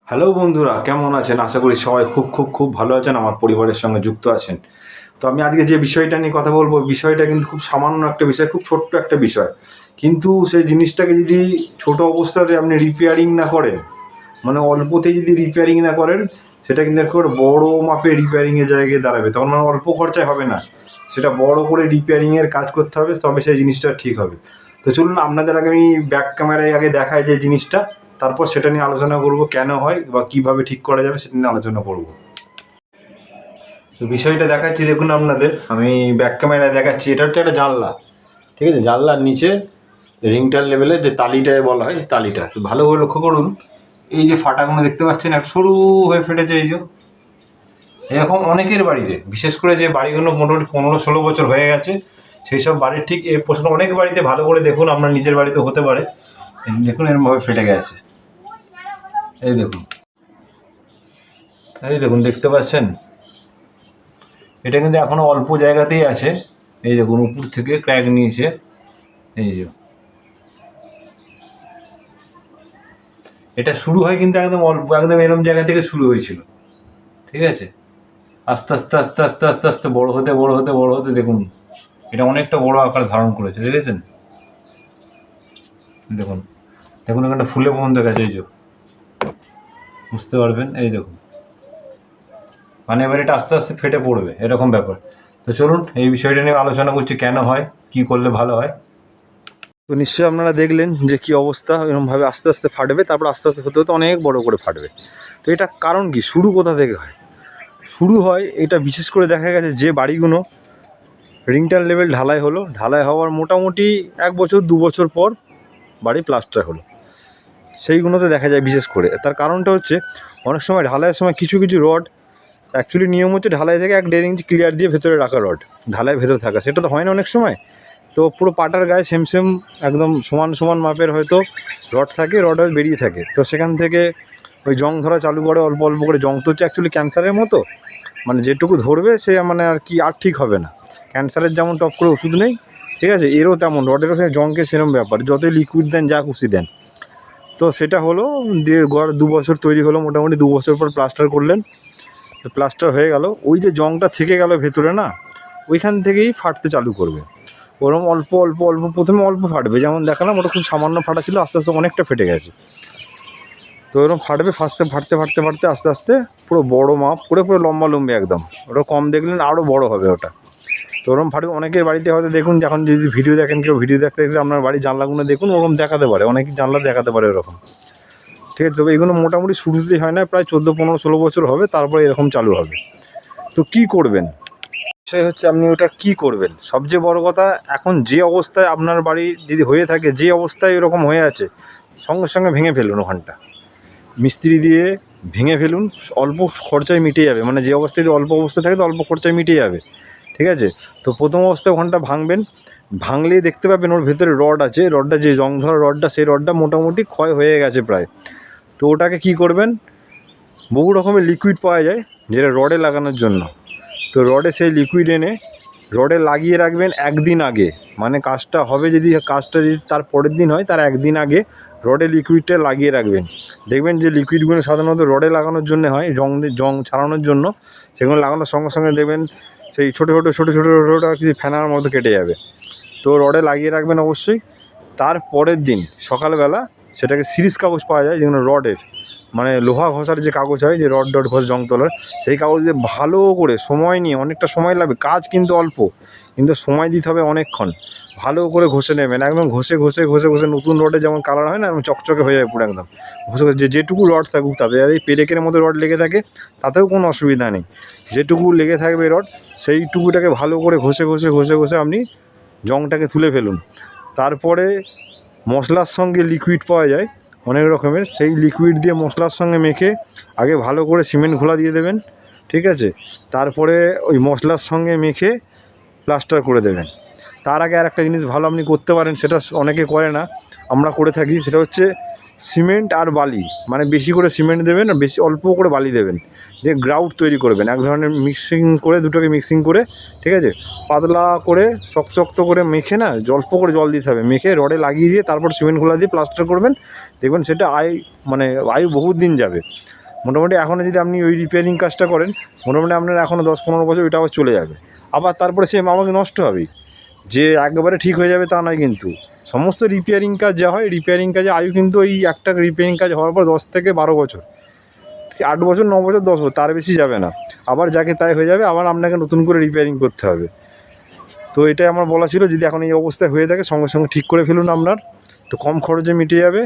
Hello বন্ধুরা, কেমন আছেন? আশা করি সবাই খুব খুব খুব ভালো আছেন, আমার পরিবারের সঙ্গে যুক্ত আছেন। তো আমি আজকে যে বিষয়টা নিয়ে কথা বলবো, বিষয়টা কিন্তু খুব সামান্য একটা বিষয়, খুব ছোট্ট একটা বিষয়। কিন্তু সেই জিনিসটাকে যদি ছোট অবস্থাতে আপনি রিপেয়ারিং না করেন, মানে অল্পতে যদি রিপেয়ারিং না করেন, সেটা কিন্তু একেবারে বড় মাপের রিপেয়ারিংয়ের জায়গায় দাঁড়াবে। তখন মানে অল্প খরচায় হবে না, সেটা বড় করে রিপেয়ারিংয়ের কাজ করতে হবে, তবে সেই জিনিসটা ঠিক হবে। তো চলুন আপনাদের আগে আমি ব্যাক ক্যামেরায় আগে দেখাই যে জিনিসটা, তারপর সেটা নিয়ে আলোচনা করব কেন হয় বা কিভাবে ঠিক করা যাবে সেটা নিয়ে আলোচনা করব। তো বিষয়টা দেখাচ্ছি, দেখুন আপনাদের আমি ব্যাক ক্যামেরায় দেখাচ্ছি। এটা হচ্ছে একটা জানলা, ঠিক আছে? জানলার নিচে রিংটার লেভেলের যে তালিটায় বলা হয়, তালিটা তো ভালোভাবে লক্ষ্য করুন। এই যে ফাটাগুলো দেখতে পাচ্ছেন, এক সরু হয়ে ফেটেছে। এই যে এরকম অনেকের বাড়িতে, বিশেষ করে যে বাড়িগুলো মোটামুটি 15-16 বছর হয়ে গেছে, সেই সব বাড়ির ঠিক এই প্রশ্ন অনেক বাড়িতে ভালো করে দেখুন, আপনার নিজের বাড়িতে হতে পারে। দেখুন এরকমভাবে ফেটে গেছে। এই দেখুন, এই দেখুন, দেখতে পাচ্ছেন? এটা কিন্তু এখনো অল্প জায়গাতেই আছে। এই দেখুন উপর থেকে ক্র্যাক নিয়েছে। এই যে এটা শুরু হয় কিন্তু একদম অল্প, একদম এরম জায়গা থেকে শুরু হয়েছিল, ঠিক আছে? আস্তে আস্তে আস্তে আস্তে আস্তে আস্তে বড় হতে বড় হতে বড় হতে দেখুন এটা অনেকটা বড় আকার ধারণ করেছে, দেখেছেন? দেখুন, দেখুন এখানটা ফুলে বন্ধ গেছে। এই যে বুঝতে পারবেন, এই দেখুন, মানে এবার এটা আস্তে আস্তে ফেটে পড়বে, এরকম ব্যাপার। তো চলুন এই বিষয়টা নিয়ে আলোচনা করছি, কেন হয়, কি করলে ভালো হয়। তো নিশ্চয়ই আপনারা দেখলেন যে কী অবস্থা, এরকমভাবে আস্তে আস্তে ফাটবে, তারপর আস্তে আস্তে হতে হতে অনেক বড় করে ফাটবে। তো এটা কারণ কি, শুরু কোথা থেকে হয়? শুরু হয় এটা বিশেষ করে দেখা গেছে যে বাড়িগুলো রিংটার লেভেল ঢালাই হলো, ঢালাই হওয়ার মোটামুটি 1 বছর 2 বছর পর বাড়ি প্লাস্টার হলো, সেইগুলোতে দেখা যায় বিশেষ করে। তার কারণটা হচ্ছে অনেক সময় ঢালাইয়ের সময় কিছু কিছু রড, অ্যাকচুয়ালি নিয়ম হচ্ছে ঢালাই থেকে 1-1.5 ইঞ্চি ক্লিয়ার দিয়ে ভেতরে রাখা রড, ঢালাই ভেতরে থাকা, সেটা তো হয় না অনেক সময়। তো পুরো পাটার গায়ে সেম সেম একদম সমান সমান মাপের হয়তো রড থাকে, রড বেরিয়ে থাকে। তো সেখান থেকে ওই জং ধরা চালু করে, অল্প অল্প করে। জং তো হচ্ছে অ্যাকচুয়ালি ক্যান্সারের মতো, মানে যেটুকু ধরবে সে মানে আর কি আর ঠিক হবে না। ক্যান্সারের যেমন টপ করে ওষুধ নেই, ঠিক আছে, এরও তেমন, রডেরও সে জংকে সেরম ব্যাপার, যতই লিকুইড দেন যা খুশি দেন। তো সেটা হলো, দিয়ে গড় 2 বছর তৈরি হলো, মোটামুটি 2 বছর পর প্লাস্টার করলেন। তো প্লাস্টার হয়ে গেল, ওই যে জংটা থেকে গেল ভেতরে না, ওইখান থেকেই ফাটতে চালু করবে। ওরম অল্প অল্প অল্প প্রথমে অল্প ফাটবে, যেমন দেখালাম ওটা খুব সামান্য ফাটা ছিল, আস্তে আস্তে অনেকটা ফেটে গেছে। তো এরকম ফাটবে, ফাটতে ফাটতে ফাটতে ফাটতে আস্তে আস্তে পুরো বড় মাপ করে, পুরো লম্বা লম্বি একদম। ওটা কম দেখলেন আরও বড় হবে ওটা। তো ওরকম ফাটবে। অনেকের বাড়িতে হয়তো দেখুন, যখন যদি ভিডিও দেখেন, কেউ ভিডিও দেখতে দেখতে আপনার বাড়ির জানলাগুলো দেখুন, ওরকম দেখাতে পারে, অনেক জানলা দেখাতে পারে ওরকম, ঠিক আছে? তবে এগুলো মোটামুটি শুরুতেই হয় না, প্রায় 14-15-16 বছর হবে, তারপরে এরকম চালু হবে। তো কী করবেন, বিষয় হচ্ছে আপনি ওটা কী করবেন। সবচেয়ে বড় কথা, এখন যে অবস্থায় আপনার বাড়ি যদি হয়ে থাকে, যে অবস্থায় এরকম হয়ে আছে, সঙ্গে সঙ্গে ভেঙে ফেলুন ওখানটা, মিস্ত্রি দিয়ে ভেঙে ফেলুন। অল্প খরচায় মিটে যাবে, মানে যে অবস্থায় যদি অল্প অবস্থায় থাকে তো অল্প খরচায় মিটে যাবে, ঠিক আছে? তো প্রথম অবস্থায় ওখানটা ভাঙবেন, ভাঙলেই দেখতে পাবেন ওর ভেতরে রড আছে, রডটা যে জং ধরা রডটা, সেই রডটা মোটামুটি ক্ষয় হয়ে গেছে প্রায়। তো ওটাকে কী করবেন, বহু রকমের লিকুইড পাওয়া যায় যেটা রডে লাগানোর জন্য। তো রডে সেই লিকুইড এনে রডে লাগিয়ে রাখবেন একদিন আগে, মানে কাজটা হবে, যদি কাজটা যদি তার পরের দিন হয়, তার একদিন আগে রডে লিকুইডটা লাগিয়ে রাখবেন। দেখবেন যে লিকুইডগুলো সাধারণত রডে লাগানোর জন্য হয়, জং ছাড়ানোর জন্য। সেগুলো লাগানোর সঙ্গে সঙ্গে দেখবেন সেই ছোটো ছোটো ছোটো ছোটো ছোটো আর কি ফেনার মতো কেটে যাবে। তো রডে লাগিয়ে রাখবেন অবশ্যই। তার পরের দিন সকালবেলা সেটাকে সিরিজ কাগজ পাওয়া যায়, যেগুলো রডের, মানে লোহা ঘষার যে কাগজ হয়, যে রড ঘষ জং তোলার, সেই কাগজ দিয়ে ভালো করে সময় নিয়ে, অনেকটা সময় লাগবে, কাজ কিন্তু অল্প, কিন্তু সময় দিতে হবে অনেকক্ষণ। ভালো করে ঘষে নেবেন, একদম ঘষে ঘষে ঘষে ঘষে, নতুন রডে যেমন কালার হয় না, এরকম চকচকে হয়ে যাবে পুরো একদম। ঘষে ঘষে যেটুকু রড থাকুক তাতে, আর এই পেরেকের মধ্যে রড লেগে থাকে তাতেও কোনো অসুবিধা নেই। যেটুকু লেগে থাকবে রড, সেইটুকুটাকে ভালো করে ঘষে ঘষে ঘষে ঘষে আপনি জংটাকে তুলে ফেলুন। তারপরে মশলার সঙ্গে লিকুইড পাওয়া যায় অনেক রকমের, সেই লিকুইড দিয়ে মশলার সঙ্গে মেখে আগে ভালো করে সিমেন্ট ঘোলা দিয়ে দেবেন, ঠিক আছে? তারপরে ওই মশলার সঙ্গে মেখে প্লাস্টার করে দেবেন। তার আগে আর একটা জিনিস ভালো আপনি করতে পারেন, সেটা অনেকে করে না, আমরা করে থাকি। সেটা হচ্ছে সিমেন্ট আর বালি, মানে বেশি করে সিমেন্ট দেবেন আর বেশি অল্প করে বালি দেবেন, দিয়ে গ্রাউট তৈরি করবেন এক ধরনের মিক্সিং করে, দুটোকে মিক্সিং করে, ঠিক আছে, পাতলা করে শক্ত করে মেখে না অল্প করে জল দিতে হবে, মেখে রডে লাগিয়ে দিয়ে তারপর সিমেন্টগুলো দিয়ে প্লাস্টার করবেন। দেখবেন সেটা আয়ু বহুত দিন যাবে। মোটামুটি এখনও যদি আপনি ওই রিপেয়ারিং কাজটা করেন, মোটামুটি আপনার এখনও 10-15 বছর ওইটা আবার চলে যাবে। আবার তারপরে সেম আমাকে নষ্ট হবেই, যে একবারে ঠিক হয়ে যাবে তা নয়। কিন্তু সমস্ত রিপেয়ারিং কাজ যা হয়, রিপেয়ারিং কাজে আয়ু কিন্তু ওই একটা রিপেয়ারিং কাজ হওয়ার পর 10 থেকে 12 বছর, 8 বছর, 9 বছর, 10 বছর, তার বেশি যাবে না। আবার যাকে তাই হয়ে যাবে, আবার আপনাকে নতুন করে রিপেয়ারিং করতে হবে। তো এটাই আমার বলা ছিল, যদি এখন এই অবস্থায় হয়ে থাকে সঙ্গে সঙ্গে ঠিক করে ফেলুন আপনার, তো কম খরচে মিটে যাবে।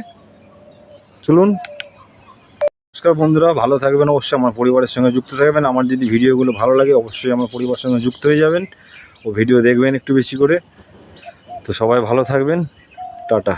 চলুন, নমস্কার বন্ধুরা, ভালো থাকবেন, অবশ্যই আমার পরিবারের সঙ্গে যুক্ত থাকবেন। আমার যদি ভিডিওগুলো ভালো লাগে অবশ্যই আমার পরিবারের সঙ্গে যুক্ত হয়ে যাবেন ও ভিডিও দেখবেন একটু বেশি করে। তো সবাই ভালো থাকবেন, টাটা।